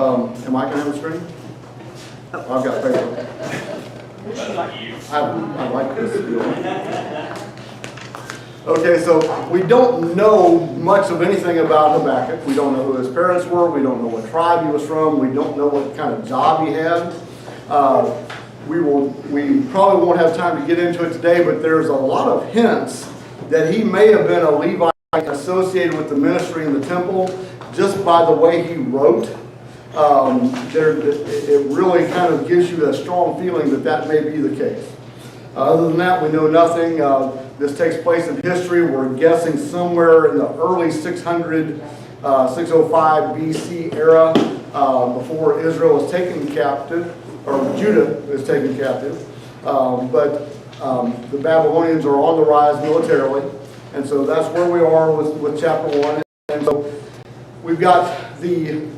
Am I going to have a screen? Oh, I've got paper. I like this deal. Okay, so we don't know much of anything about Habakkuk. We don't know who his parents were. We don't know what tribe he was from. We don't know what kind of job he had. We probably won't have time to get into it today, but there's a lot of hints that he may have been a Levite associated with the ministry in the temple just by the way he wrote. It really kind of gives you a strong feeling that that may be the case. Other than that, we know nothing. This takes place in history. We're guessing somewhere in the early 600, 605 BC era, before Israel was taken captive, or Judah is taken captive. But the Babylonians are on the rise militarily, and so that's where we are with chapter 1. And so we've got the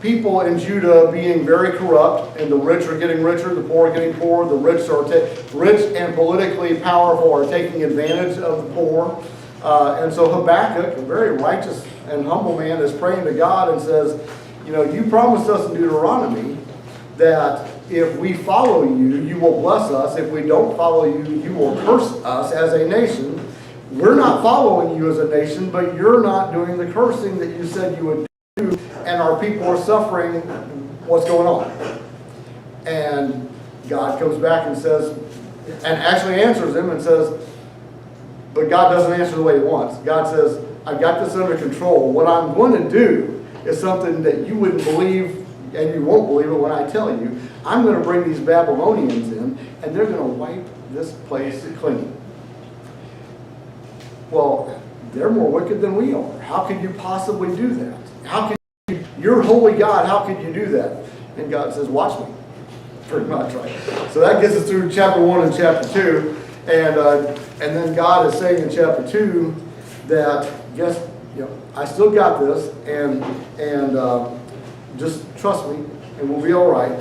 people in Judah being very corrupt, and the rich are getting richer, the poor are getting poorer. The rich and politically powerful are taking advantage of the poor. And so Habakkuk, a very righteous and humble man, is praying to God and says, you know, you promised us in Deuteronomy that if we follow you, you will bless us. If we don't follow you, you will curse us as a nation. We're not following you as a nation, but you're not doing the cursing that you said you would do, and our people are suffering. What's going on? And God comes back and says, and actually answers him and says, but God doesn't answer the way he wants. God says, I've got this under control. What I'm going to do is something that you wouldn't believe, and you won't believe it when I tell you. I'm going to bring these Babylonians in, and they're going to wipe this place clean. Well, they're more wicked than we are. How could you possibly do that? How could you, you're holy God, how could you do that? And God says, watch me. Pretty much, right? So that gets us through chapter 1 and chapter 2. And then God is saying in chapter 2 that, I still got this, and just trust me, and we'll be all right.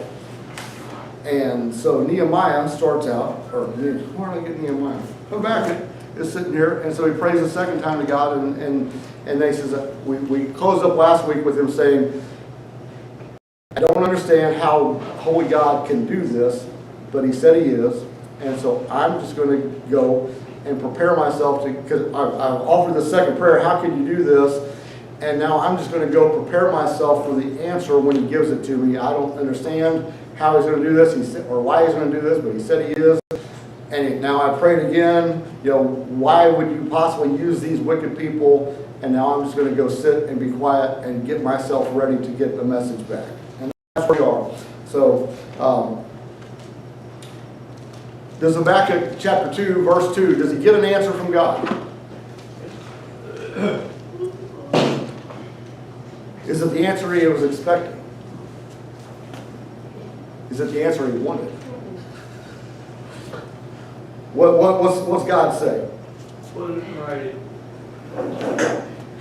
And so Nehemiah starts out, or where did I get Nehemiah? Habakkuk is sitting here, and so he prays a second time to God, and they says, we closed up last week with him saying, I don't understand how holy God can do this, but he said he is, and so I'm just going to go and prepare myself to, because I've offered the second prayer, how can you do this? And now I'm just going to go prepare myself for the answer when he gives it to me. I don't understand how he's going to do this, or why he's going to do this, but he said he is. And now I prayed again, why would you possibly use these wicked people? And now I'm just going to go sit and be quiet and get myself ready to get the message back. And that's where we are. So, does Habakkuk chapter 2, verse 2, does he get an answer from God? Is it the answer he was expecting? Is it the answer he wanted? What's God say?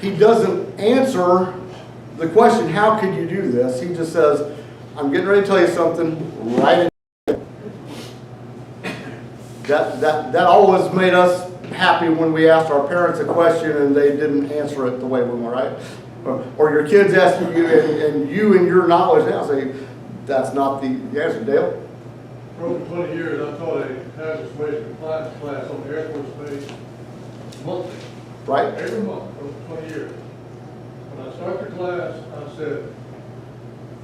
He doesn't answer the question, how could you do this? He just says, I'm getting ready to tell you something, write it down. That always made us happy when we asked our parents a question and they didn't answer it the way we want, right? Or your kids asking you, and you and your knowledge now say, that's not the answer, Dale. For over 20 years, I taught a hazardous waste compliance class on the Air Force Base monthly. Right? Every month, for over 20 years. When I started the class, I said,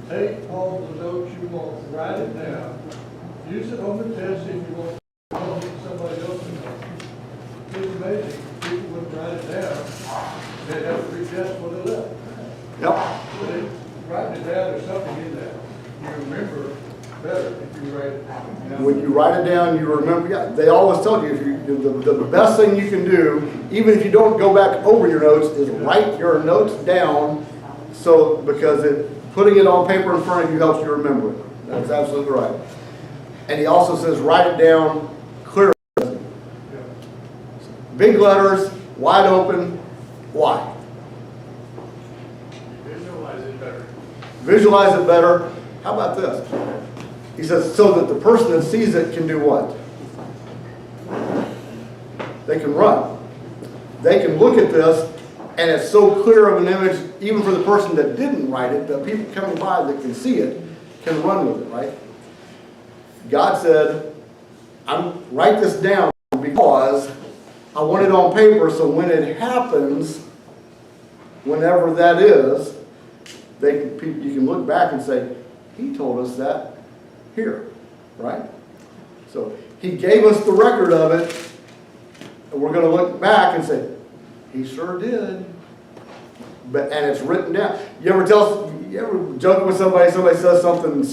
take all the notes you want, write it down, use it on the test if you want to get somebody else to know. It's amazing. People wouldn't write it down. They'd have to retest what they left. Yep. But writing it down, there's something in that. You remember better if you write it down. When you write it down, you remember. Yeah, they always tell you, the best thing you can do, even if you don't go back over your notes, is write your notes down. So because putting it on paper in front of you helps you remember it. That's absolutely right. And he also says, write it down clearly. Big letters, wide open. Why? Visualize it better. Visualize it better. How about this? He says, so that the person that sees it can do what? They can run. They can look at this And it's so clear of an image, even for the person that didn't write it, that people coming by that can see it can run with it, right? God said, write this down because I want it on paper so when it happens, whenever that is, you can look back and say, he told us that here, right? So he gave us the record of it, and we're going to look back and say, he sure did. And it's written down. You ever joke with somebody says something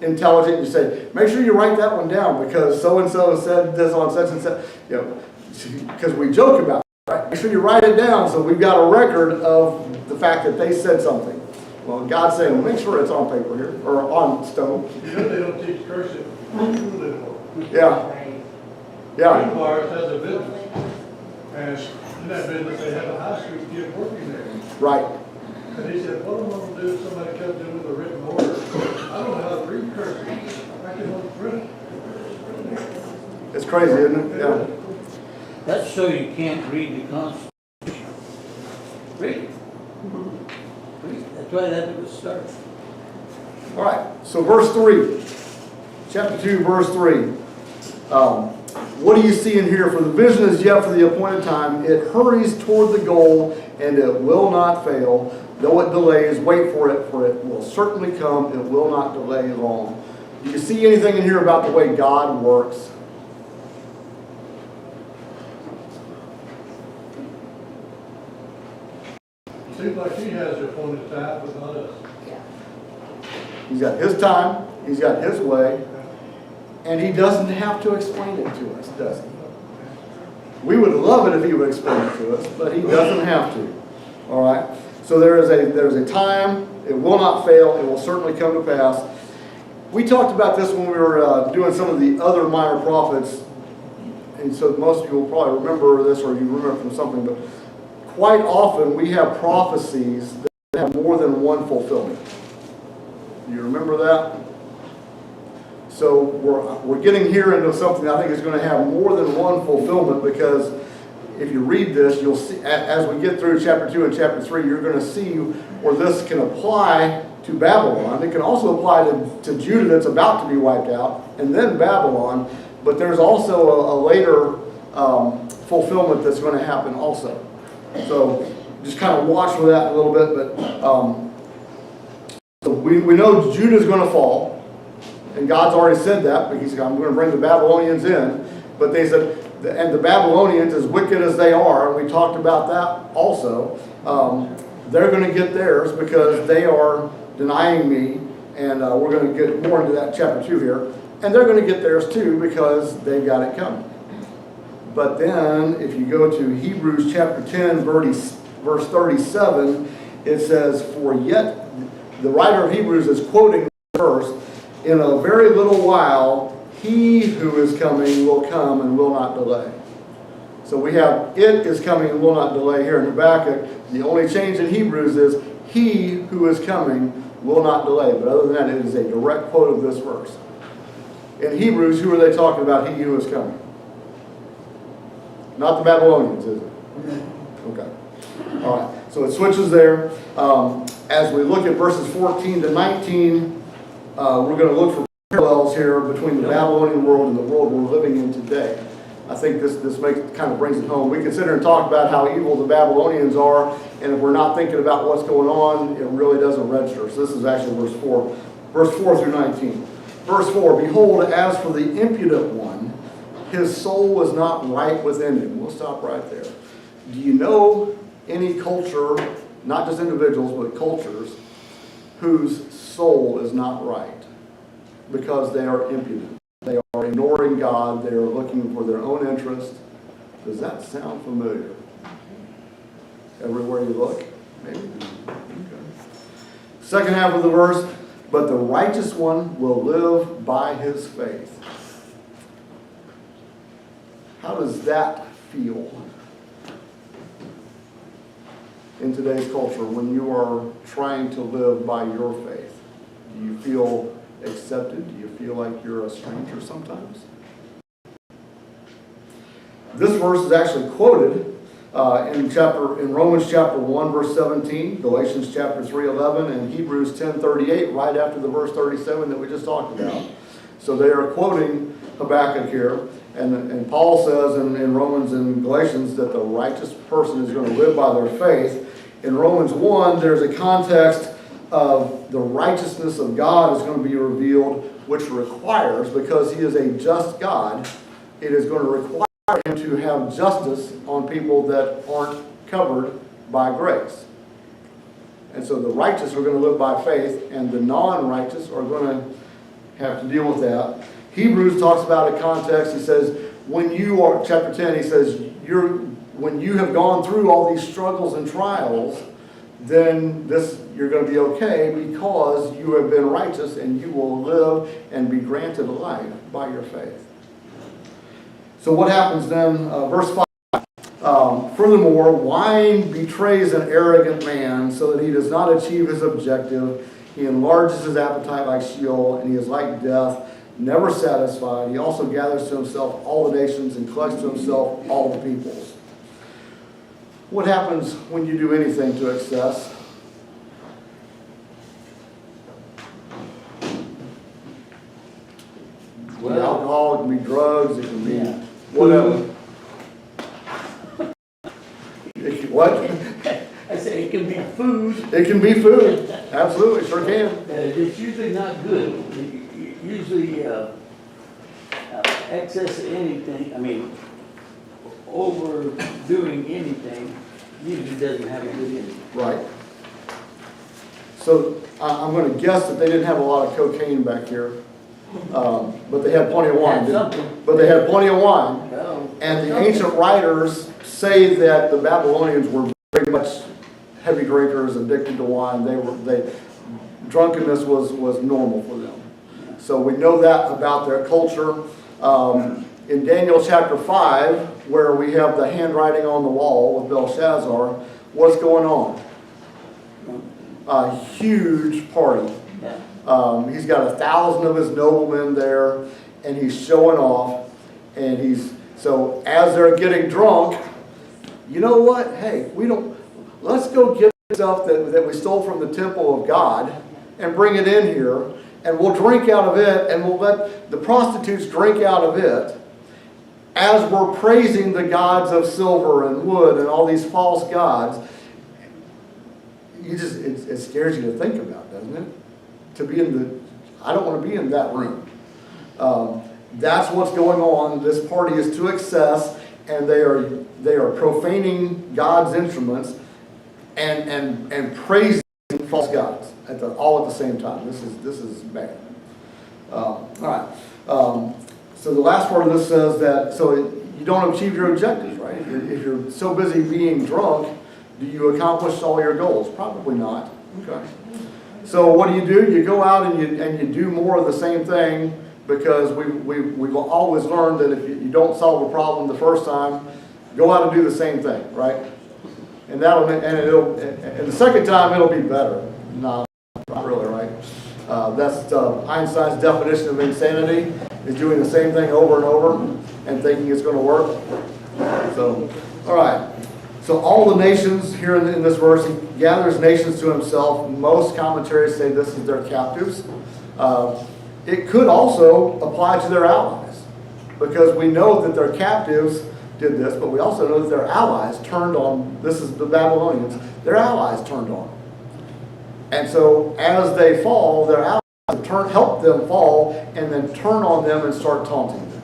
intelligent, and you say, make sure you write that one down because so-and-so said this on such and such, because we joke about it, right? Make sure you write it down so we've got a record of the fact that they said something. Well, God's saying, make sure it's on paper here, or on stone. You know they don't teach cursive anymore. Yeah. Yeah. Greenbars has a business, and in that business they have a high school kid working there. Right. And he said, what am I going to do if somebody comes in with a written order? I don't know how to read cursive. I can only print it. It's crazy, isn't it? Yeah. That's so you can't read the Constitution. Read it. Read. That's why that was started. All right, so verse 3, chapter 2, verse 3. What do you see in here? For the vision is yet for the appointed time. It hurries toward the goal, and it will not fail. Though it delays, wait for it will certainly come. It will not delay long. Do you see anything in here about the way God works? Seems like he has the appointed time, but not us. He's got his time, he's got his way, and he doesn't have to explain it to us, does he? We would love it if he would explain it to us, but he doesn't have to. All right? So there's a time, it will not fail, it will certainly come to pass. We talked about this when we were doing some of the other minor prophets, and so most of you will probably remember this, or you remember from something, but quite often we have prophecies that have more than one fulfillment. Do you remember that? So we're getting here into something I think is going to have more than one fulfillment, because if you read this, you'll see, as we get through chapter 2 and chapter 3, you're going to see where this can apply to Babylon. It can also apply to Judah that's about to be wiped out, and then Babylon. But there's also a later fulfillment that's going to happen also. So just kind of watch for that a little bit. But so we know Judah's going to fall, and God's already said that, because He's I'm going to bring the Babylonians in. But they said, and the Babylonians, as wicked as they are, and we talked about that also, they're going to get theirs because they are denying me, and we're going to get more into that chapter 2 here. And they're going to get theirs too because they've got it coming. But then, if you go to Hebrews chapter 10, verse 37, it says, for yet, the writer of Hebrews is quoting the verse, in a very little while, he who is coming will come and will not delay. So we have, it is coming and will not delay here in Habakkuk. The only change in Hebrews is, he who is coming will not delay. But other than that, it is a direct quote of this verse. In Hebrews, who are they talking about, he who is coming? Not the Babylonians, is it? Okay. All right. So it switches there. As we look at verses 14 to 19, we're going to look for parallels here between the Babylonian world and the world we're living in today. I think this kind of brings it home. We consider and talk about how evil the Babylonians are, and if we're not thinking about what's going on, it really doesn't register. So this is actually verse 4 through 19. Verse 4, behold, as for the impudent one, his soul was not right within him. We'll stop right there. Do you know any culture, not just individuals, but cultures, whose soul is not right because they are impudent? They are ignoring God. They are looking for their own interest. Does that sound familiar? Everywhere you look? Maybe. Okay. Second half of the verse, but the righteous one will live by his faith. How does that feel in today's culture when you are trying to live by your faith? Do you feel accepted? Do you feel like you're a stranger sometimes? This verse is actually quoted in Romans chapter 1, verse 17, Galatians chapter 3:11, and Hebrews 10:38, right after the verse 37 that we just talked about. So they are quoting Habakkuk here, and Paul says in Romans and Galatians that the righteous person is going to live by their faith. In Romans 1, there's a context of the righteousness of God is going to be revealed, which requires, because he is a just God, it is going to require him to have justice on people that aren't covered by grace. And so the righteous are going to live by faith, and the non-righteous are going to have to deal with that. Hebrews talks about a context. He says, when you are, chapter 10, he says, when you have gone through all these struggles and trials, then you're going to be okay because you have been righteous and you will live and be granted life by your faith. So what happens then? Verse 5. Furthermore, wine betrays an arrogant man so that he does not achieve his objective. He enlarges his appetite like Sheol, and he is like death, never satisfied. He also gathers to himself all the nations and collects to himself all the peoples. What happens when you do anything to excess? It can be alcohol, it can be drugs, it can be whatever. What? I say it can be food. It can be food. Absolutely, sure can. It's usually not good. Usually excess of anything, I mean, overdoing anything usually doesn't have a good end. Right. So I'm going to guess that they didn't have a lot of cocaine back here, but they had plenty of wine. But they had plenty of wine. And the ancient writers say that the Babylonians were very much heavy drinkers, addicted to wine. Drunkenness was normal for them. So we know that about their culture. In Daniel chapter 5, where we have the handwriting on the wall with Belshazzar, what's going on? A huge party. He's got 1,000 of his noblemen there, and he's showing off. And so as they're getting drunk, you know what? Hey, let's go get stuff that we stole from the temple of God and bring it in here, and we'll drink out of it, and we'll let the prostitutes drink out of it, as we're praising the gods of silver and wood and all these false gods. It scares you to think about, doesn't it? I don't want to be in that room. That's what's going on. This party is to excess, and they are profaning God's instruments and praising false gods all at the same time. This is bad. All right. So the last part of this says that you don't achieve your objectives, right? If you're so busy being drunk, do you accomplish all your goals? Probably not. Okay. So what do? You go out and you do more of the same thing, because we've always learned that if you don't solve a problem the first time, go out and do the same thing, right? And the second time it'll be better. No, not really, right? That's Einstein's definition of insanity, is doing the same thing over and over and thinking it's going to work. So, all right. So all the nations here in this verse, he gathers nations to himself. Most commentaries say this is their captives. It could also apply to their allies, because we know that their captives did this, but we also know that their allies turned on, this is the Babylonians, their allies turned on. And so as they fall, their allies help them fall and then turn on them and start taunting them.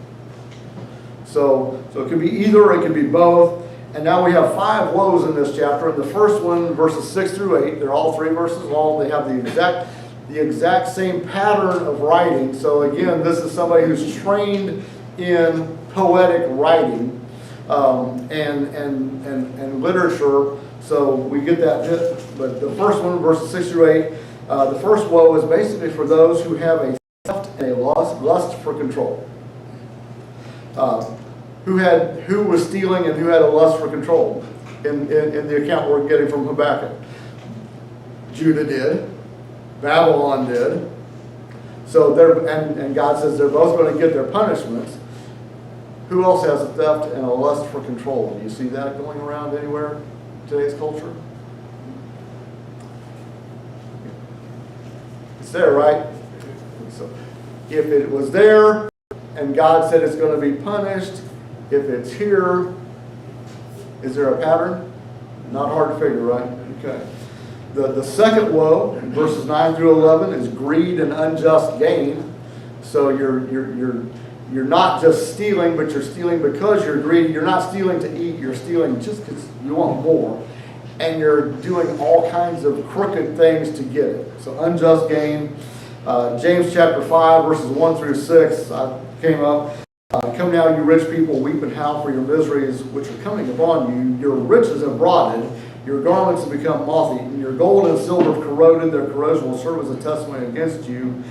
So it could be either, it could be both. And now we have 5 woes in this chapter. And the first one, verses 6 through 8, they're all 3 verses long. They have the exact same pattern of writing. So again, this is somebody who's trained in poetic writing and literature. So we get that hit. But the first one, verses 6 through 8, the first woe is basically for those who have a theft and a lust for control. Who was stealing and who had a lust for control in the account we're getting from Habakkuk? Judah did. Babylon did. So and God says they're both going to get their punishments. Who else has a theft and a lust for control? Do you see that going around anywhere in today's culture? It's there, right? So if it was there and God said it's going to be punished, if it's here, is there a pattern? Not hard to figure, right? Okay. The second woe, verses 9 through 11, is greed and unjust gain. So you're not just stealing, but you're stealing because you're greedy. You're not stealing to eat. You're stealing just because you want more. And you're doing all kinds of crooked things to get it. So unjust gain. James chapter 5, verses 1 through 6 came up. Come now, you rich people, weep and howl for your miseries which are coming upon you. Your riches have rotted. Your garments have become moth-eaten. Your gold and silver have corroded. Their corrosion will serve as a testimony against you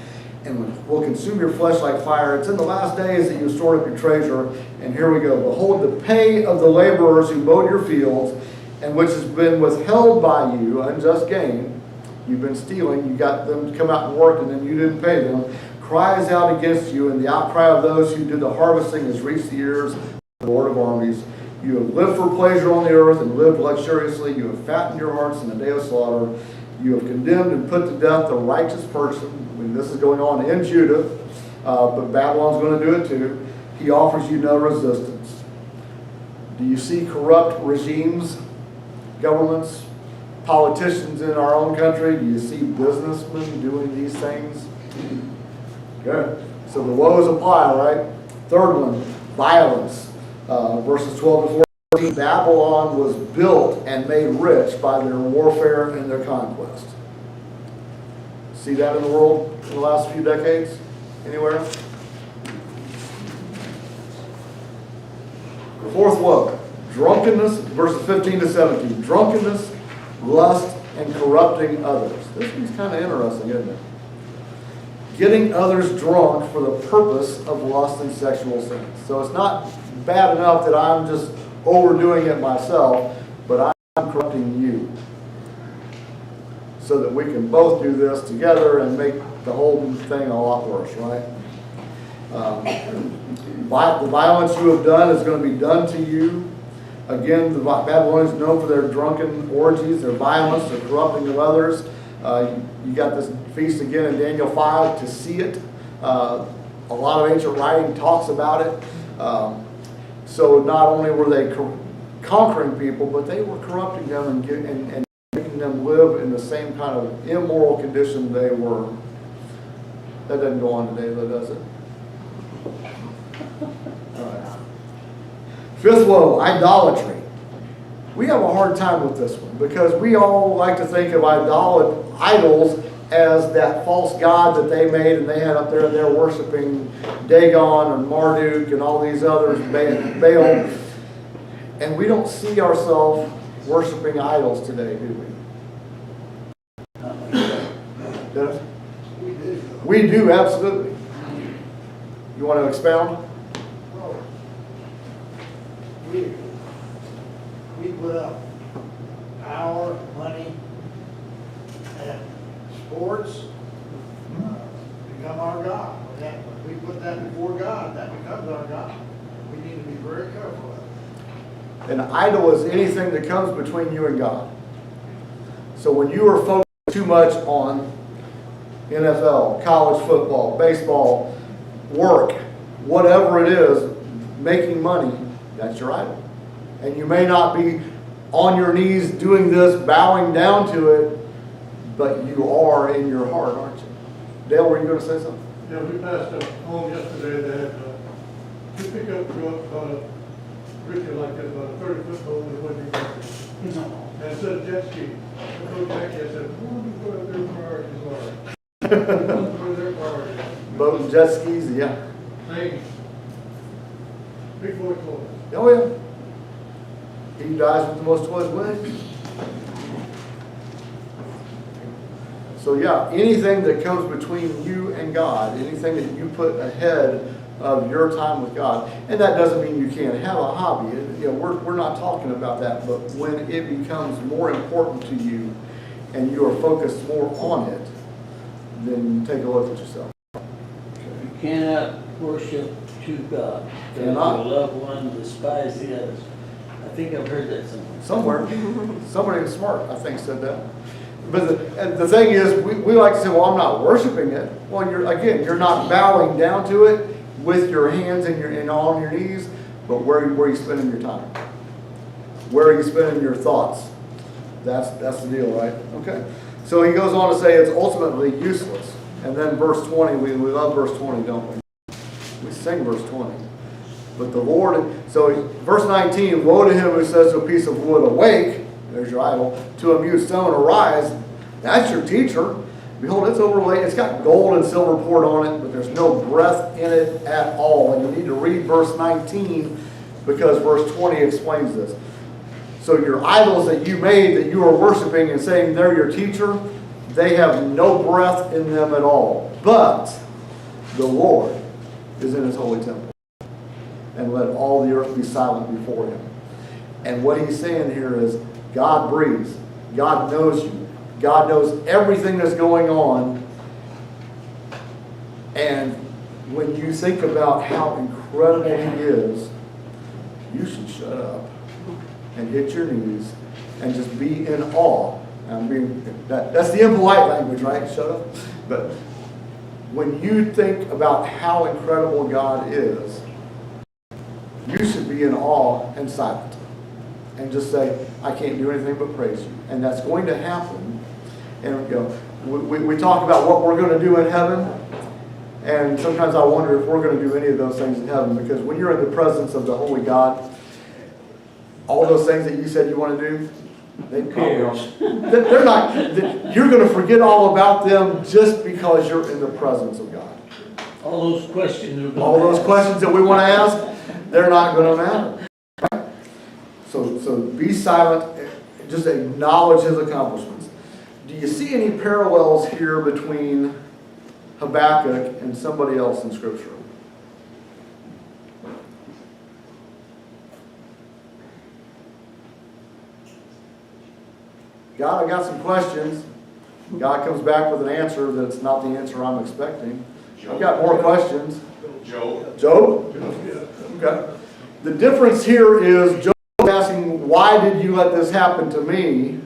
and will consume your flesh like fire. It's in the last days that you stored up your treasure. And here we go. Behold, the pay of the laborers who mowed your fields, and which has been withheld by you, unjust gain. You've been stealing. You got them to come out and work, and then you didn't pay them. Cries out against you, and the outcry of those who do the harvesting has reached the ears of the Lord of armies. You have lived for pleasure on the earth and lived luxuriously. You have fattened your hearts in the day of slaughter. You have condemned and put to death the righteous person. I mean, this is going on in Judah, but Babylon's going to do it too. He offers you no resistance. Do you see corrupt regimes, governments, politicians in our own country? Do you see businessmen doing these things? Okay. So the woes apply, right? Third one, violence. Verses 12 to 14. Babylon was built and made rich by their warfare and their conquest. See that in the world in the last few decades? Anywhere? The fourth woe, drunkenness, verses 15 to 17. Drunkenness, lust, and corrupting others. This one's kind of interesting, isn't it? Getting others drunk for the purpose of lust and sexual sins. So it's not bad enough that I'm just overdoing it myself, but I'm corrupting you. So that we can both do this together and make the whole thing a lot worse, right? The violence you have done is going to be done to you. Again, the Babylonians are known for their drunken orgies, their violence, their corrupting of others. You got this feast again in Daniel 5 to see it. A lot of ancient writing talks about it. So not only were they conquering people, but they were corrupting them and making them live in the same kind of immoral condition they were. That doesn't go on today, though, does it? All right. Fifth woe, idolatry. We have a hard time with this one because we all like to think of idols as that false god that they made and they had up there and they're worshiping Dagon and Marduk and all these others, Baal. And we don't see ourselves worshiping idols today, do we? Dennis? We do, absolutely. You want to expound? Well, we put up power, money, and sports become our God. When we put that before God, that becomes our God. We need to be very careful of it. An idol is anything that comes between you and God. So when you are focused too much on NFL, college football, baseball, work, whatever it is, making money, that's your idol. And you may not be on your knees doing this, bowing down to it, but you are in your heart, aren't you? Dale, were you going to say something? Yeah, we passed a home yesterday that had two pickup trucks on a bridge like that, about a 30-foot hole with a window coverage. And it said jet ski. I told Jackie, I said, I wonder what their priorities are. I wonder what their priorities are. Boat and jet skis, yeah. Things. Big boy clothes. Oh, yeah. He dies with the most toys wins. So yeah, anything that comes between you and God, anything that you put ahead of your time with God, and that doesn't mean you can't have a hobby. You know, we're not talking about that, but when it becomes more important to you and you are focused more on it, then take a look at yourself. You cannot worship to God. To Cannot. love one, despise the others. I think I've heard that somewhere. Somebody smart, I think, said that. But and the thing is, we like to say, well, I'm not worshiping it. Well, you're not bowing down to it with your hands and on your knees, but where are you spending your time? Where are you spending your thoughts? That's the deal, right? Okay. So he goes on to say it's ultimately useless. And then verse 20, we love verse 20, don't we? We sing verse 20. But the Lord, so verse 19, woe to him who says to a piece of wood, awake, there's your idol, to a mute stone, arise. That's your teacher. Behold, it's overlaid. It's got gold and silver poured on it, but there's no breath in it at all. And you need to read verse 19 because verse 20 explains this. So your idols that you made, that you are worshiping and saying they're your teacher, they have no breath in them at all. But the Lord is in his holy temple. And let all the earth be silent before him. And what he's saying here is, God breathes. God knows you. God knows everything that's going on. And when you think about how incredible he is, you should shut up and hit your knees and just be in awe. That's the impolite language, right? Shut up. But when you think about how incredible God is, you should be in awe and silent and just say, I can't do anything but praise you. And that's going to happen. And we talk about what we're going to do in heaven. And sometimes I wonder if we're going to do any of those things in heaven, because when you're in the presence of the holy God, all those things that you said you want to do, they're not. You're going to forget all about them just because you're in the presence of God. All those questions All those questions that we want to ask, they're not going to matter. So be silent. Just acknowledge his accomplishments. Do you see any parallels here between Habakkuk and somebody else in Scripture? God, I got some questions. God comes back with an answer that's not the answer I'm expecting. I've got more questions. Job. Job? Okay. The difference here is Job is asking, why did you let this happen to me?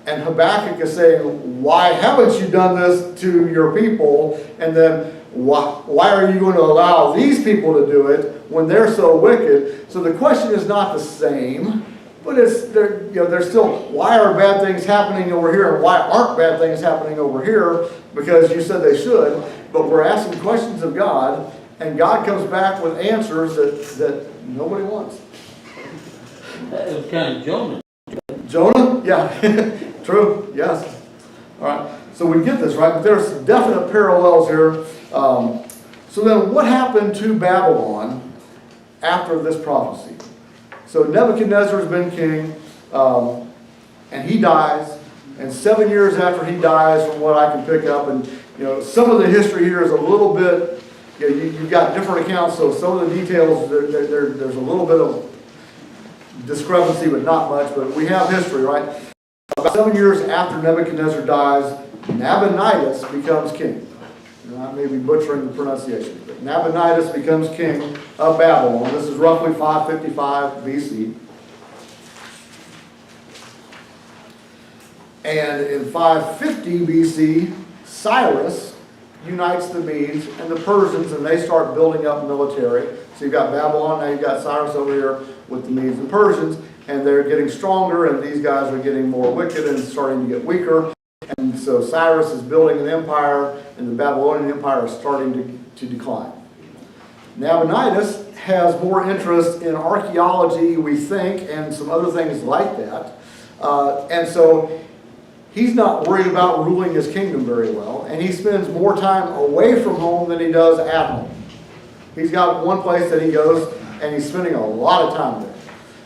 And Habakkuk is saying, why haven't you done this to your people? And then, why are you going to allow these people to do it when they're so wicked? So the question is not the same, but they're still, why are bad things happening over here and why aren't bad things happening over here? Because you said they should, but we're asking questions of God, and God comes back with answers that nobody wants. That was kind of Jonah. Jonah? Yeah. True. Yes. All right. So we get this, right? But there's some definite parallels here. So then what happened to Babylon after this prophecy? So Nebuchadnezzar has been king, and he dies. And 7 years after he dies, from what I can pick up, and some of the history here is a little bit, you've got different accounts, so some of the details, there's a little bit of discrepancy, but not much. But we have history, right? About 7 years after Nebuchadnezzar dies, Nabonidus becomes king. I may be butchering the pronunciation, but Nabonidus becomes king of Babylon. This is roughly 555 BC. And in 550 BC, Cyrus unites the Medes and the Persians, and they start building up military. So you've got Babylon, now you've got Cyrus over here with the Medes and Persians, and they're getting stronger, and these guys are getting more wicked and starting to get weaker. And so Cyrus is building an empire, and the Babylonian Empire is starting to decline. Nabonidus has more interest in archaeology, we think, and some other things like that. And so he's not worried about ruling his kingdom very well, and he spends more time away from home than he does at home. He's got one place that he goes, and he's spending a lot of time there.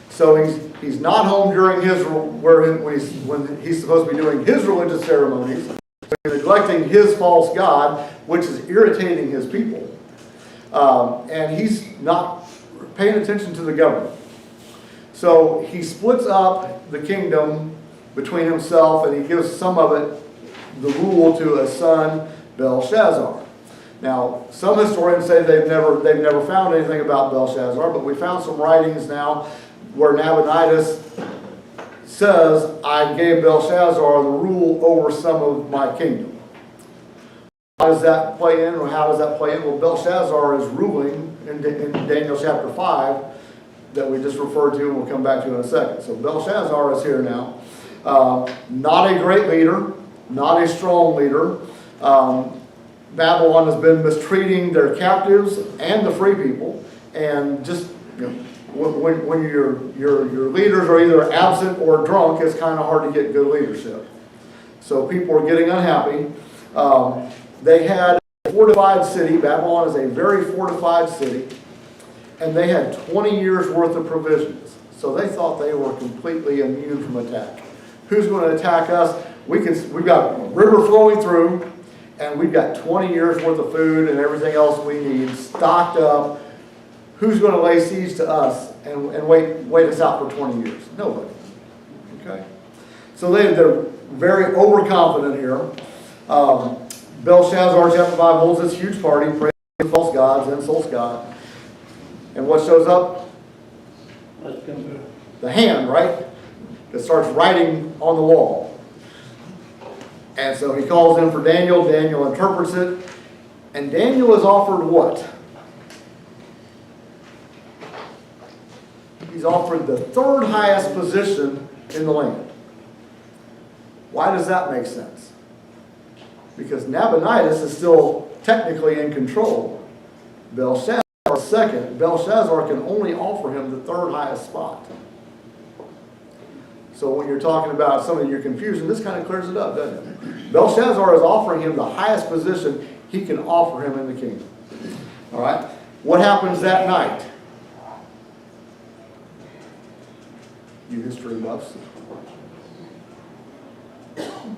So he's not home during when he's supposed to be doing his religious ceremonies. He's neglecting his false god, which is irritating his people. And he's not paying attention to the government. So he splits up the kingdom between himself, and he gives some of it, the rule, to a son, Belshazzar. Now, some historians say they've never found anything about Belshazzar, but we found some writings now where Nabonidus says, I gave Belshazzar the rule over some of my kingdom. How does that play in, or how does that play in? Well, Belshazzar is ruling in Daniel chapter 5 that we just referred to, and we'll come back to in a second. So Belshazzar is here now. Not a great leader, not a strong leader. Babylon has been mistreating their captives and the free people, and just, you know, when your leaders are either absent or drunk, it's kind of hard to get good leadership. So people are getting unhappy. They had a fortified city. Babylon is a very fortified city, and they had 20 years worth of provisions. So they thought they were completely immune from attack. Who's going to attack us? We've got a river flowing through, and we've got 20 years worth of food and everything else we need stocked up. Who's going to lay siege to us and wait us out for 20 years? Nobody. Okay? So they're very overconfident here. Belshazzar, chapter 5, holds this huge party, praising false gods, insults God. And what shows up? Let's come. The hand, right? That starts writing on the wall. And so he calls in for Daniel. Daniel interprets it. And Daniel is offered what? He's offered the third highest position in the land. Why does that make sense? Because Nabonidus is still technically in control. Belshazzar is second. Belshazzar can only offer him the third highest spot. So when you're talking about some of your confusion, this kind of clears it up, doesn't it? Belshazzar is offering him the highest position he can offer him in the kingdom. All right? What happens that night? You history buffs.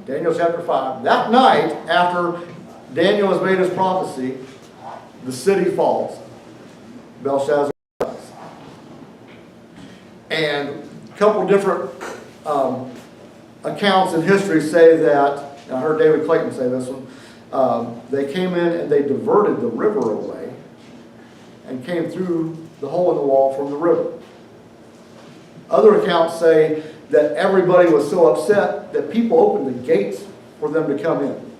Daniel chapter 5. That night, after Daniel has made his prophecy, the city falls. Belshazzar dies. And a couple different accounts in history say that, I heard David Clayton say this one, they came in and they diverted the river away and came through the hole in the wall from the river. Other accounts say that everybody was so upset that people opened the gates for them to come in,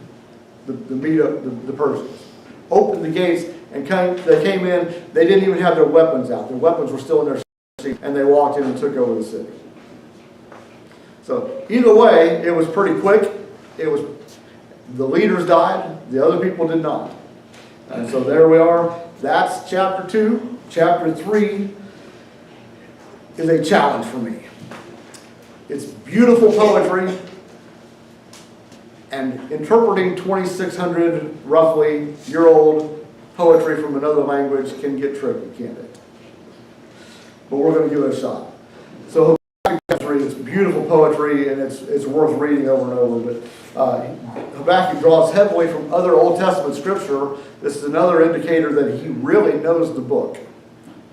the meet up the Persians. Opened the gates and they came in, they didn't even have their weapons out. Their weapons were still in their seat, and they walked in and took over the city. So either way, it was pretty quick. The leaders died, the other people did not. And so there we are. That's chapter 2. Chapter 3 is a challenge for me. It's beautiful poetry, and interpreting 2,600 roughly year-old poetry from another language can get tricky, can't it? But we're going to give it a shot. So Habakkuk is beautiful poetry, and it's worth reading over and over. But Habakkuk draws heavily from other Old Testament scripture. This is another indicator that he really knows the book.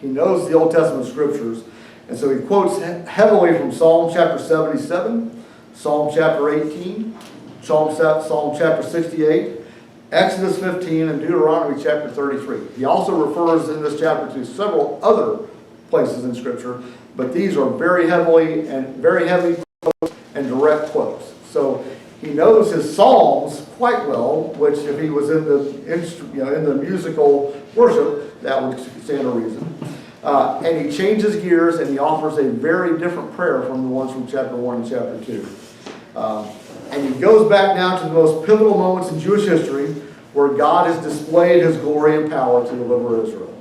He knows the Old Testament scriptures. And so he quotes heavily from Psalm chapter 77, Psalm chapter 18, Psalm chapter 68, Exodus 15, and Deuteronomy chapter 33. He also refers in this chapter to several other places in Scripture, but these are very heavy quotes and direct quotes. So he knows his Psalms quite well, which if he was in the musical worship, that would stand to reason. And he changes gears and he offers a very different prayer from the ones from chapter 1 and chapter 2. And he goes back now to the most pivotal moments in Jewish history where God has displayed his glory and power to deliver Israel.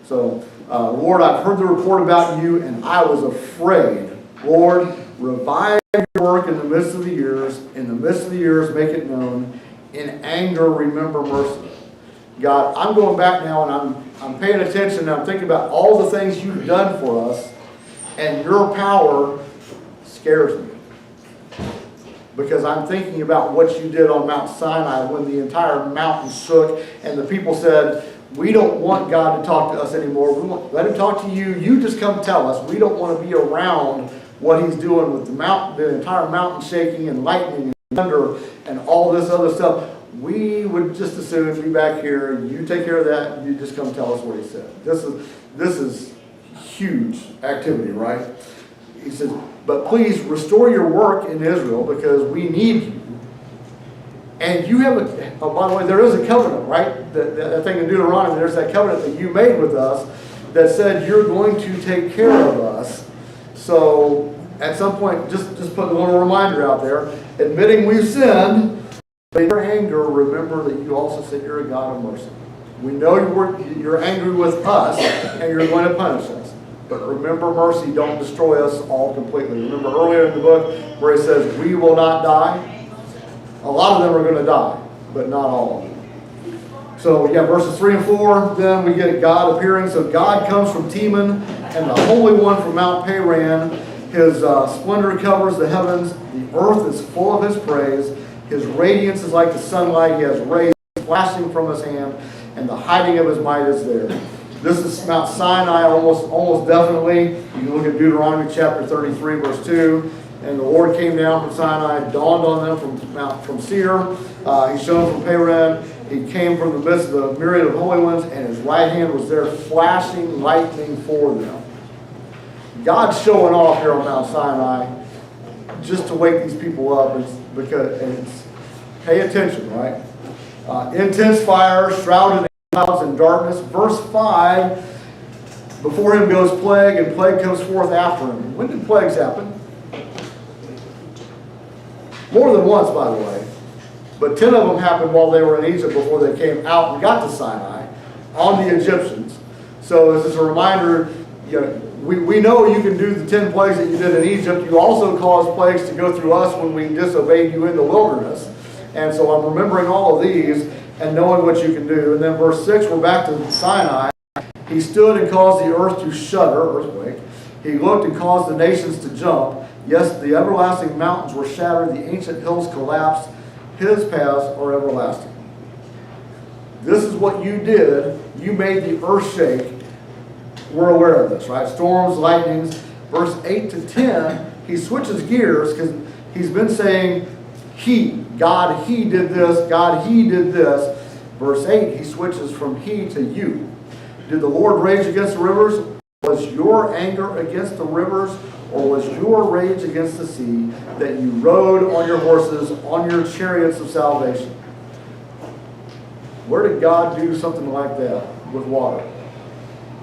So, Lord, I've heard the report about you and I was afraid. Lord, revive your work in the midst of the years. In the midst of the years, make it known. In anger, remember mercy. God, I'm going back now and I'm paying attention and I'm thinking about all the things you've done for us, and your power scares me. Because I'm thinking about what you did on Mount Sinai when the entire mountain shook and the people said, we don't want God to talk to us anymore. Let him talk to you. You just come tell us. We don't want to be around what he's doing with the entire mountain shaking and lightning and thunder and all this other stuff. we would just as soon be back here, you take care of that, and you just come tell us what he said. This is huge activity, right? He says, but please restore your work in Israel because we need you. And you have by the way, there is a covenant, right? That thing in Deuteronomy, there's that covenant that you made with us that said you're going to take care of us. So at some point, just put a little reminder out there, admitting we've sinned, but in your anger, remember that you also said you're a God of mercy. We know you're angry with us and you're going to punish us. But remember mercy, don't destroy us all completely. Remember earlier in the book where it says we will not die? A lot of them are going to die, but not all of them. So yeah, verses 3 and 4, then we get God appearing. So God comes from Teman and the Holy One from Mount Paran. His splendor covers the heavens. The earth is full of his praise. His radiance is like the sunlight. He has rays flashing from his hand, and the hiding of his might is there. This is Mount Sinai, almost definitely. You can look at Deuteronomy chapter 33, verse 2. And the Lord came down from Sinai, dawned on them from Seir. He shone from Paran. He came from the midst of the myriad of holy ones, and his right hand was there, flashing lightning for them. God's showing off here on Mount Sinai just to wake these people up. Pay attention, right? Intense fire, shrouded in clouds and darkness. Verse 5, before him goes plague, and plague comes forth after him. When did plagues happen? More than once, by the way. But 10 of them happened while they were in Egypt before they came out and got to Sinai on the Egyptians. So this is a reminder, we know you can do the 10 plagues that you did in Egypt. You also caused plagues to go through us when we disobeyed you in the wilderness. And so I'm remembering all of these and knowing what you can do. And then verse 6, we're back to Sinai. He stood and caused the earth to shudder, earthquake. He looked and caused the nations to jump. Yes, the everlasting mountains were shattered, the ancient hills collapsed. His paths are everlasting. This is what you did. You made the earth shake. We're aware of this, right? Storms, lightnings. Verse 8 to 10, he switches gears because he's been saying God, he did this, God, he did this. Verse 8, he switches from he to you. Did the Lord rage against the rivers? Was your anger against the rivers, or was your rage against the sea, that you rode on your horses, on your chariots of salvation? Where did God do something like that with water?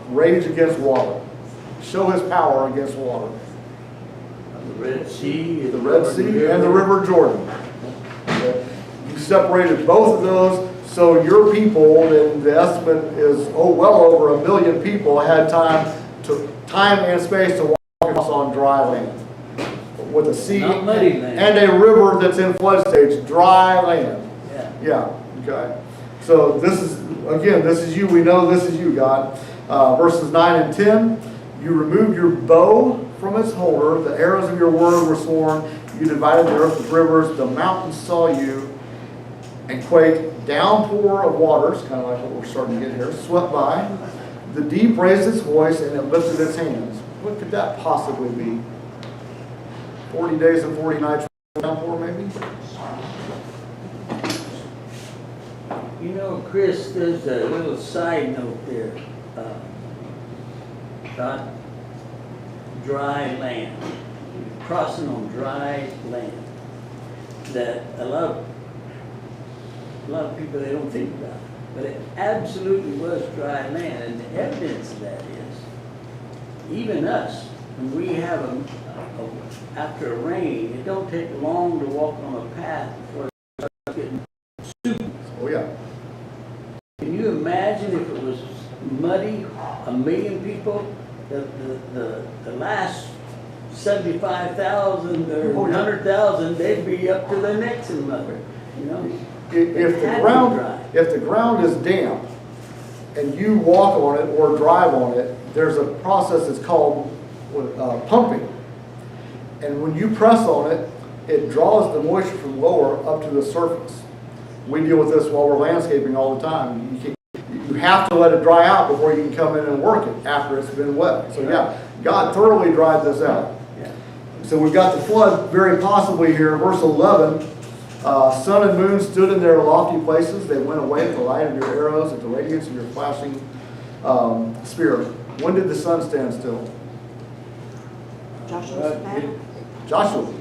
Rage against water. Show his power against water. The Red Sea. The Red Sea and the River Jordan. Okay. You separated both of those, so your people, and the estimate is, well over 1 million people had time and space to walk across on dry land. With a sea Not muddy land. and a river that's in flood stage, dry land. Yeah. Okay. So this is you. We know this is you, God. Verses 9 and 10, you removed your bow from its holder. The arrows of your word were sworn. You divided the earth with rivers. The mountains saw you and quaked. Downpour of waters, kind of like what we're starting to get here, swept by. The deep raised its voice and it lifted its hands. What could that possibly be? 40 days and 40 nights downpour, maybe? Chris, there's a little side note there. About dry land. Crossing on dry land. That a lot of people, they don't think about it. But it absolutely was dry land. And the evidence of that is, even us, when we have after a rain, it don't take long to walk on a path before it starts getting super. Oh, yeah. Can you imagine if it was muddy, 1 million people, the last 75,000 or 100,000, they'd be up to their necks in mud, If the ground is damp and you walk on it or drive on it, there's a process that's called pumping. And when you press on it, it draws the moisture from lower up to the surface. We deal with this while we're landscaping all the time. You have to let it dry out before you can come in and work it after it's been wet. So yeah, God thoroughly dried this out. Yeah. So we've got the flood very possibly here. Verse 11, Sun and moon stood in their lofty places. They went away at the light of your arrows, at the radiance of your flashing spear. When did the sun stand still? Joshua's battle. Joshua.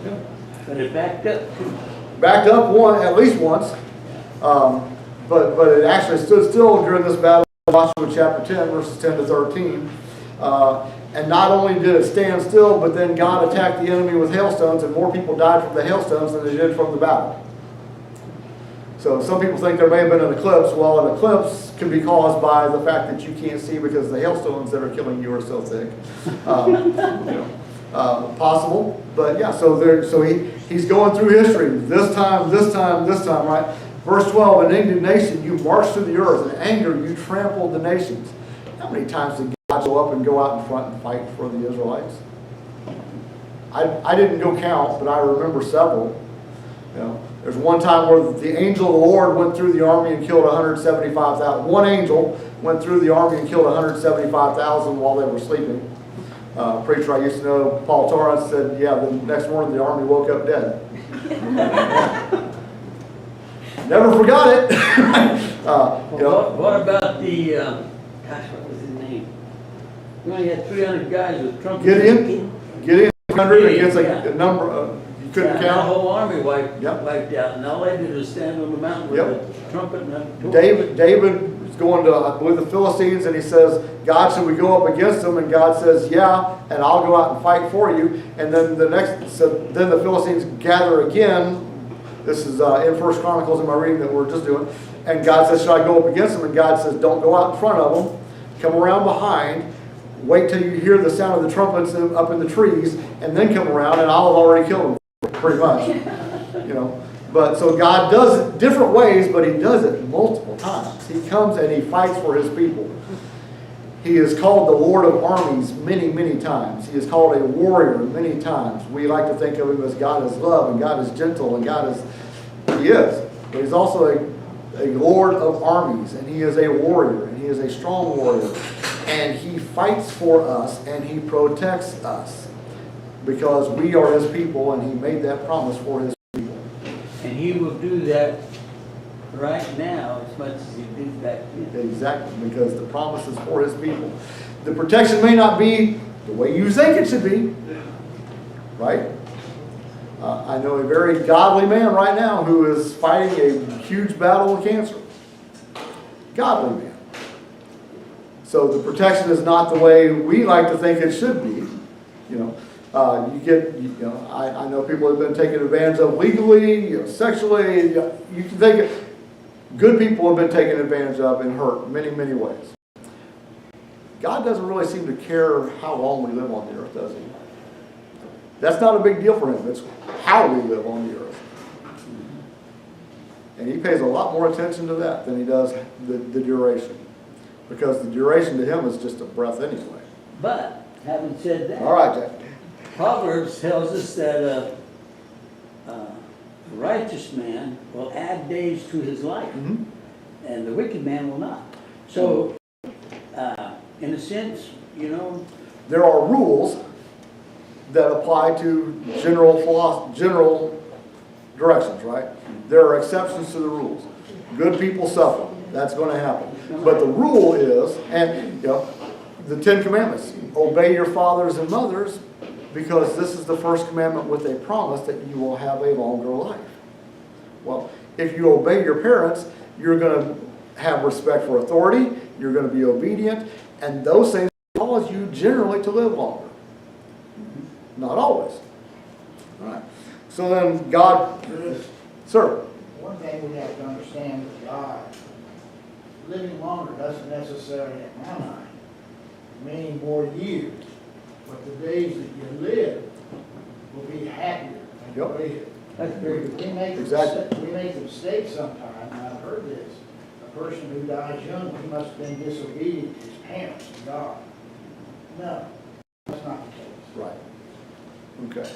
But it backed up too. Backed up at least once. But it actually stood still during this battle, Joshua chapter 10, verses 10 to 13. And not only did it stand still, but then God attacked the enemy with hailstones, and more people died from the hailstones than they did from the battle. So some people think there may have been an eclipse. Well, an eclipse can be caused by the fact that you can't see because the hailstones that are killing you are so thick. Possible, but yeah. So he's going through history. This time, right? Verse 12. In indignation you marched through the earth. In anger you trampled the nations. How many times did God go up and go out in front and fight for the Israelites? I didn't go count, but I remember several. There's one time where the angel of the Lord went through the army and killed 175,000. One angel went through the army and killed 175,000 while they were sleeping. Preacher I used to know, Paul Torrance, said, yeah, the next morning the army woke up dead. Never forgot it. What about the, what was his name? We only had 300 guys with trumpets. Gideon 100 against a number of, you couldn't The count. whole army wiped Yep. out, and all they did was stand on the mountain with a trumpet and a torch. David is going to, I believe, the Philistines, and he says, God, should we go up against them? And God says, yeah, and I'll go out and fight for you. And then then the Philistines gather again. This is in First Chronicles in my reading that we're just doing. And God says, should I go up against them? And God says, don't go out in front of them. Come around behind. Wait till you hear the sound of the trumpets up in the trees, and then come around, and I'll have already killed them, pretty much. But so God does it different ways, but he does it multiple times. He comes and he fights for his people. He is called the Lord of armies many, many times. He is called a warrior many times. We like to think of him as God is love, and God is gentle, and he is. But he's also a Lord of armies, and he is a warrior, and he is a strong warrior. And he fights for us, and he protects us, because we are his people, and he made that promise for his people. And he will do that right now as much as he did back then. Exactly, because the promise is for his people. The protection may not be the way you think it should be, right? I know a very godly man right now who is fighting a huge battle with cancer. Godly man. So the protection is not the way we like to think it should be. I know people have been taken advantage of legally, sexually. You can think good people have been taken advantage of and hurt in many, many ways. God doesn't really seem to care how long we live on the earth, does he? That's not a big deal for him. It's how we live on the earth. And he pays a lot more attention to that than he does the duration. Because the duration to him is just a breath anyway. But, having said that, All right, Jack. Proverbs tells us that a righteous man will add days to his life, Mm-hmm. and the wicked man will not. So, in a sense, There are rules that apply to general directions, right? There are exceptions to the rules. Good people suffer. That's going to happen. But the rule is, and the Ten Commandments, obey your fathers and mothers, because this is the first commandment with a promise that you will have a longer life. Well, if you obey your parents, you're going to have respect for authority, you're going to be obedient, and those things cause you generally to live longer. Not always. All right. So then God, sir. One thing we have to understand with God, living longer doesn't necessarily, in my mind, mean more years. But the days that you live will be happier than you Yep. live. that's very good. We make the mistake sometimes, and I've heard this. A person who dies young, he must have been disobedient to his parents and God. No, that's not the case. Right. Okay.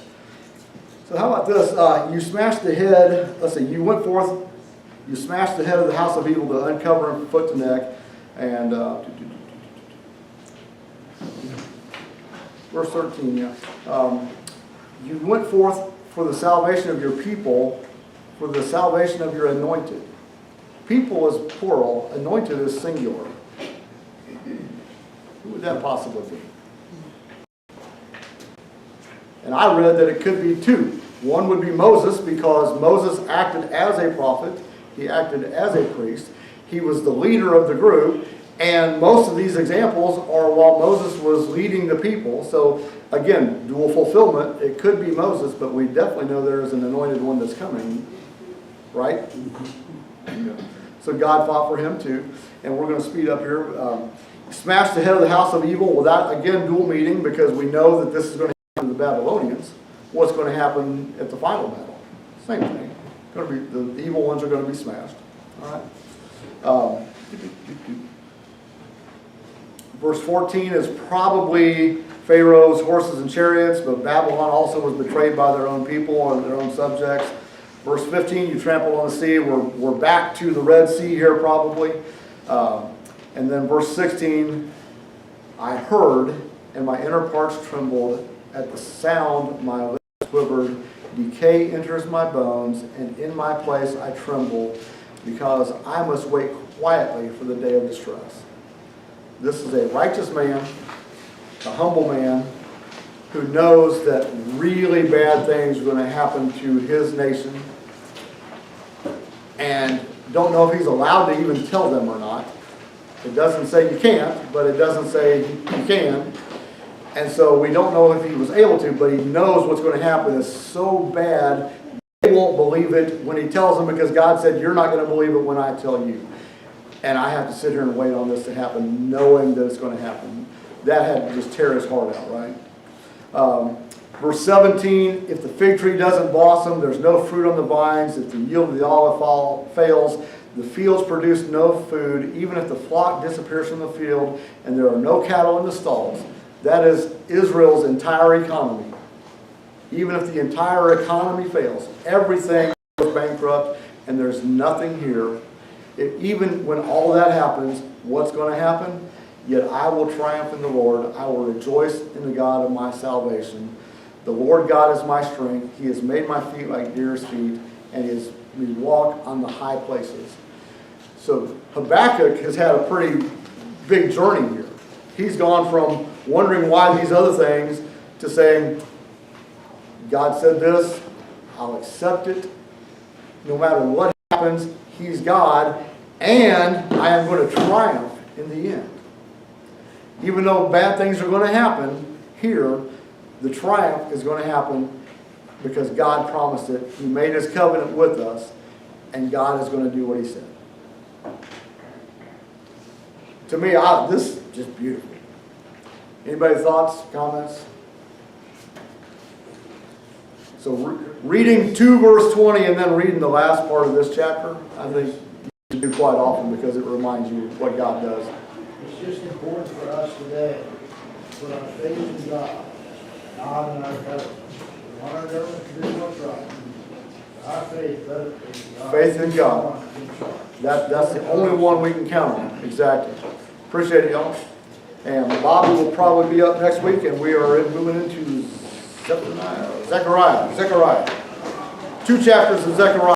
So how about this? You smashed the head, let's see, you went forth, you smashed the head of the house of evil to uncover him foot to neck, and verse 13, yeah. You went forth for the salvation of your people for the salvation of your anointed. People is plural, anointed is singular. Who would that possibly be? And I read that it could be two. One would be Moses, because Moses acted as a prophet. He acted as a priest. He was the leader of the group. And most of these examples are while Moses was leading the people. So again, dual fulfillment. It could be Moses, but we definitely know there is an anointed one that's coming. Right? So God fought for him too. And we're going to speed up here. Smashed the head of the house of evil. Well, that again, dual meaning, because we know that this is going to happen to the Babylonians. What's going to happen at the final battle? Same thing. Going to be, the evil ones are going to be smashed. All right. Verse 14 is probably Pharaoh's horses and chariots, but Babylon also was betrayed by their own people and their own subjects. Verse 15, you trample on the sea. We're back to the Red Sea here probably. And then verse 16, I heard, and my inner parts trembled. At the sound, my lips quivered. Decay enters my bones, and in my place I tremble, because I must wait quietly for the day of distress. This is a righteous man, a humble man, who knows that really bad things are going to happen to his nation, and don't know if he's allowed to even tell them or not. It doesn't say you can't, but it doesn't say you can. And so we don't know if he was able to, but he knows what's going to happen is so bad, they won't believe it when he tells them, because God said, you're not going to believe it when I tell you. And I have to sit here and wait on this to happen, knowing that it's going to happen. That had to just tear his heart out, right? Verse 17, if the fig tree doesn't blossom, there's no fruit on the vines. If the yield of the olive fails, the fields produce no food. Even if the flock disappears from the field and there are no cattle in the stalls. That is Israel's entire economy. Even if the entire economy fails, everything goes bankrupt and there's nothing here. Even when all that happens, what's going to happen? Yet I will triumph in the Lord. I will rejoice in the God of my salvation. The Lord God is my strength. He has made my feet like deer's feet, and he has me walk on the high places. So Habakkuk has had a pretty big journey here. He's gone from wondering why these other things to saying, God said this, I'll accept it. No matter what happens, he's God, and I am going to triumph in the end. Even though bad things are going to happen here, the triumph is going to happen because God promised it. He made his covenant with us, and God is going to do what he said. To me, this is just beautiful. Anybody thoughts, comments? So reading 2 verse 20 and then reading the last part of this chapter, I think you should do quite often because it reminds you what God does. It's just important for us today to put our faith in God, not in our government. We want our government to do what's right. Our faith, let it be God. Faith in God. That's the only one we can count on. Exactly. Appreciate it, y'all. And Bobby will probably be up next week, and we are moving into Zechariah. 2 chapters of Zechariah.